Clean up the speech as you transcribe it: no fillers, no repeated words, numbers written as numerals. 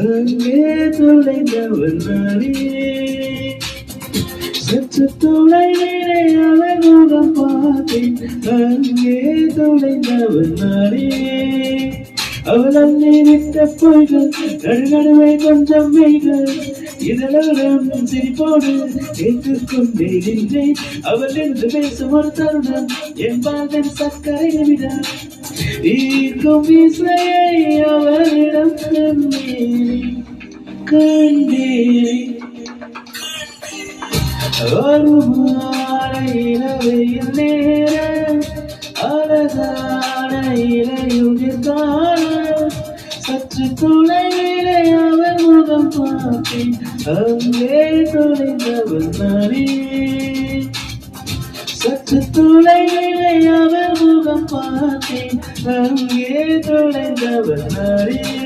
அங்கே தொலைந்தவன் நானே. சற்று தொலைவிலே அவன் முகம் பார்த்தேன். அங்கே தொலைந்தவன் நானே. அவள் அள்ளி விட்ட பொய்கள் நடுநடுவே கொஞ்சம் மெய்கள் இதழோடும் சிரிப்போடு கேட்டுக்கொண்டே நின்றேன். அவள் என்று பேசும் ஒரு தருணம் என் பாதன் சர்க்கரை நிமிடம் ஈர்க்கும் இசையை அவளிடம் கண்டேன். ஒரு மாலை இரவையில் நேரம் அழகான இலையுதிர் காலம் சற்று தொலைவிலே அவன் முகம் பார்த்தேன். அங்கே தொலைந்தவன் நானே. சற்று தொலைவிலே அவன் முகம் பார்த்தேன். அங்கே தொலைந்தவன் நானே.